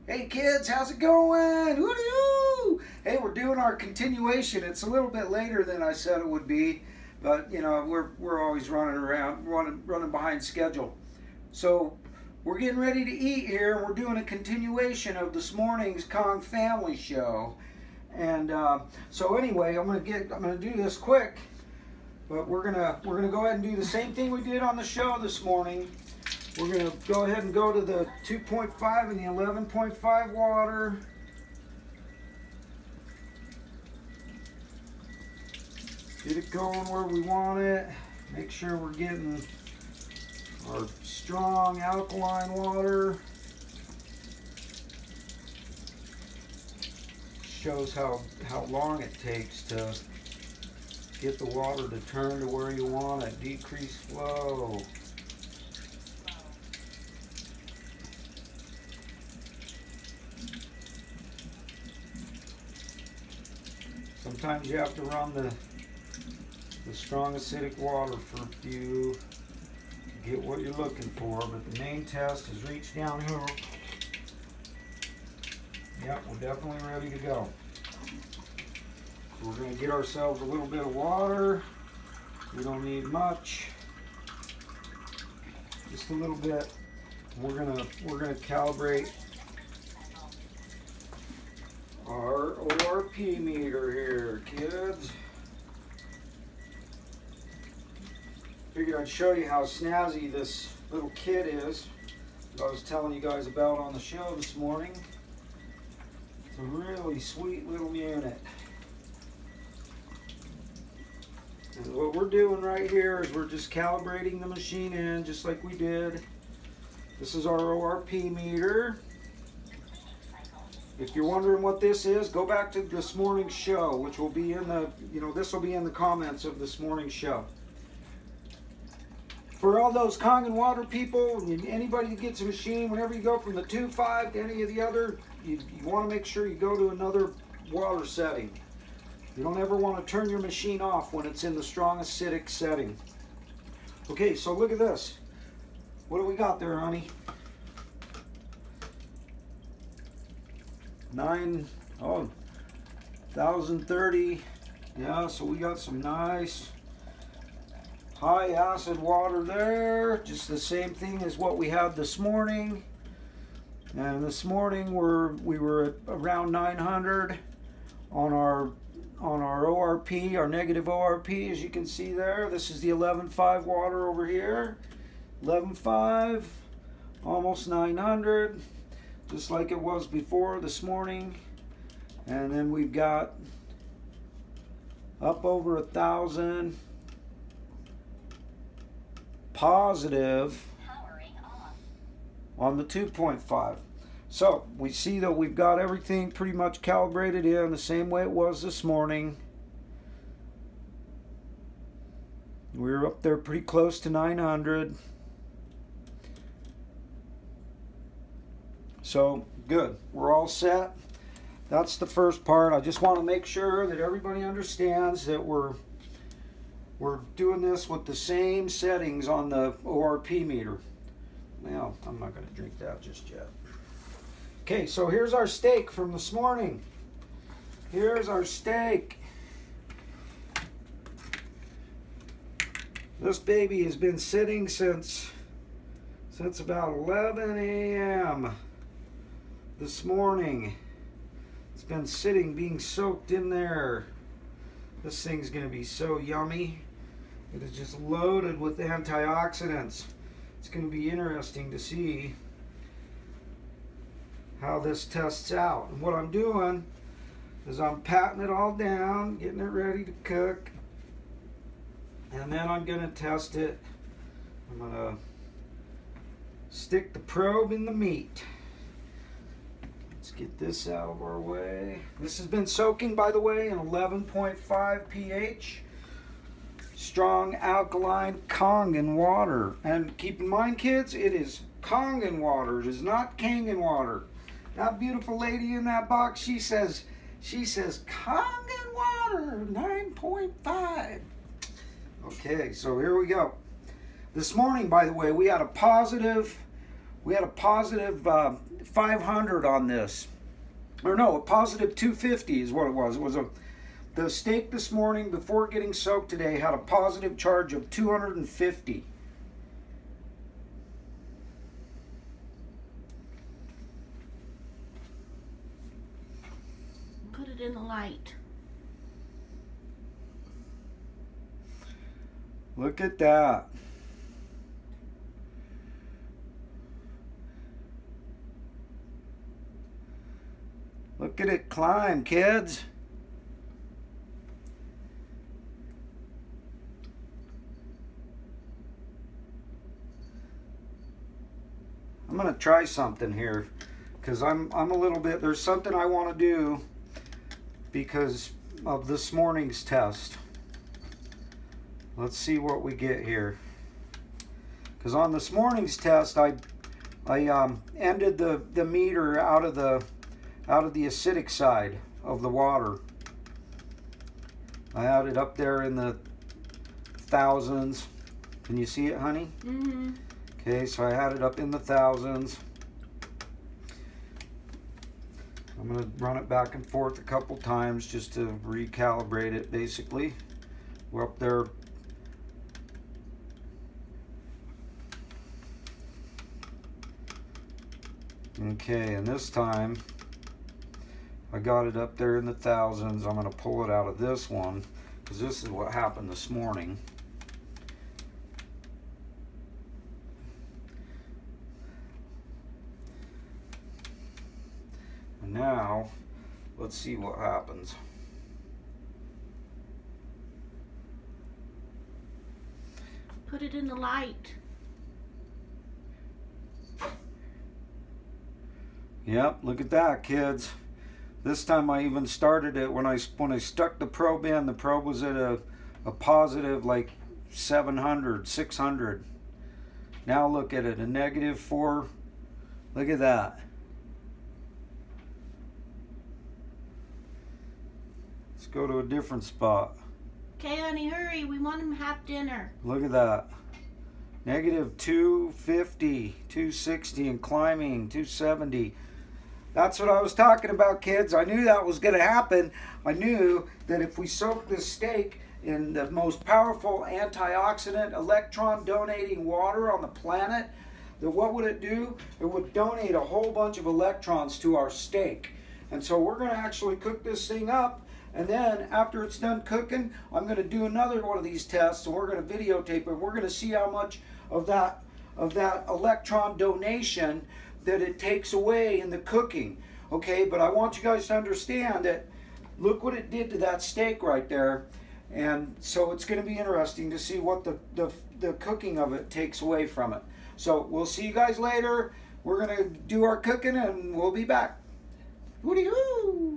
Hey kids, how's it going? Woo-hoo! Hey, we're doing our continuation. It's a little bit later than I said it would be, but you know, we're always running behind schedule. So we're getting ready to eat here, and we're doing a continuation of this morning's Kong Family Show. And so anyway, I'm gonna do this quick, but we're gonna go ahead and do the same thing we did on the show this morning. We're going to go ahead and go to the 2.5 and the 11.5 water. Get it going where we want it. Make sure we're getting our strong alkaline water. Shows how long it takes to get the water to turn to where you want it. Decrease flow. Sometimes you have to run the strong acidic water for a few to get what you're looking for, but the main test is reach down here. Yep, we're definitely ready to go. So we're going to get ourselves a little bit of water. We don't need much, just a little bit. We're gonna calibrate our ORP meter here, kids. Figured I'd show you how snazzy this little kit is that I was telling you guys about on the show this morning. It's a really sweet little unit. And what we're doing right here is we're just calibrating the machine in just like we did. This is our ORP meter. If you're wondering what this is, go back to this morning's show, which will be in the, this will be in the comments of this morning's show. For all those Kangen water people, anybody that gets a machine, whenever you go from the 2.5 to any of the other, you want to make sure you go to another water setting. You don't ever want to turn your machine off when it's in the strong acidic setting. Okay, so look at this. What do we got there, honey? 1030. Yeah, so we got some nice high acid water there, just the same thing as what we had this morning. And this morning we were at around 900 on our ORP, our negative ORP, as you can see there. This is the 11.5 water over here. 11.5, almost 900. Just like it was before this morning. And then we've got up over 1,000 positive on the 2.5. So we see that we've got everything pretty much calibrated in the same way it was this morning. We're up there pretty close to 900. So good, we're all set. That's the first part. I just want to make sure that everybody understands that we're doing this with the same settings on the ORP meter. Well, I'm not going to drink that just yet. Okay, so here's our steak from this morning. Here's our steak. This baby has been sitting since about 11 a.m. this morning. It's been sitting, being soaked in there. This thing's going to be so yummy. It is just loaded with antioxidants. It's going to be interesting to see how this tests out. And what I'm doing is I'm patting it all down, getting it ready to cook, and then I'm going to test it. I'm going to stick the probe in the meat. Let's get this out of our way. This has been soaking, by the way, in 11.5 pH. Strong alkaline Kangen water. And keep in mind, kids, it is Kangen water. It is not Kangen water. That beautiful lady in that box, she says Kangen water, 9.5. Okay, so here we go. This morning, by the way, we had a positive We had a positive 500 on this. Or no, a positive 250 is what it was. It was the steak this morning before getting soaked today had a positive charge of 250. Put it in the light. Look at that. Look at it climb, kids. I'm gonna try something here because I'm a little bit, there's something I want to do because of this morning's test. Let's see what we get here. Because on this morning's test, I ended the meter out of the acidic side of the water. I had it up there in the thousands. Can you see it, honey? Mm-hmm. Okay, so I had it up in the thousands. I'm going to run it back and forth a couple times just to recalibrate it, basically. We're up there. Okay, and this time I got it up there in the thousands. I'm going to pull it out of this one because this is what happened this morning. And now, let's see what happens. Put it in the light. Yep, look at that, kids. This time I even started it when I stuck the probe in. The probe was at a positive like 700, 600. Now look at it, a -4. Look at that. Let's go to a different spot. Okay, honey, hurry. We want him to have dinner. Look at that. -250, 260, and climbing, 270. That's what I was talking about, kids. I knew that was going to happen. I knew that if we soaked this steak in the most powerful antioxidant, electron-donating water on the planet, that what would it do? It would donate a whole bunch of electrons to our steak. And so we're going to actually cook this thing up. And then after it's done cooking, I'm going to do another one of these tests, and we're going to videotape it. We're going to see how much of that electron donation that it takes away in the cooking. Okay, but I want you guys to understand that look what it did to that steak right there. And so it's going to be interesting to see what the cooking of it takes away from it. So we'll see you guys later. We're going to do our cooking and we'll be back. Woody-hoo!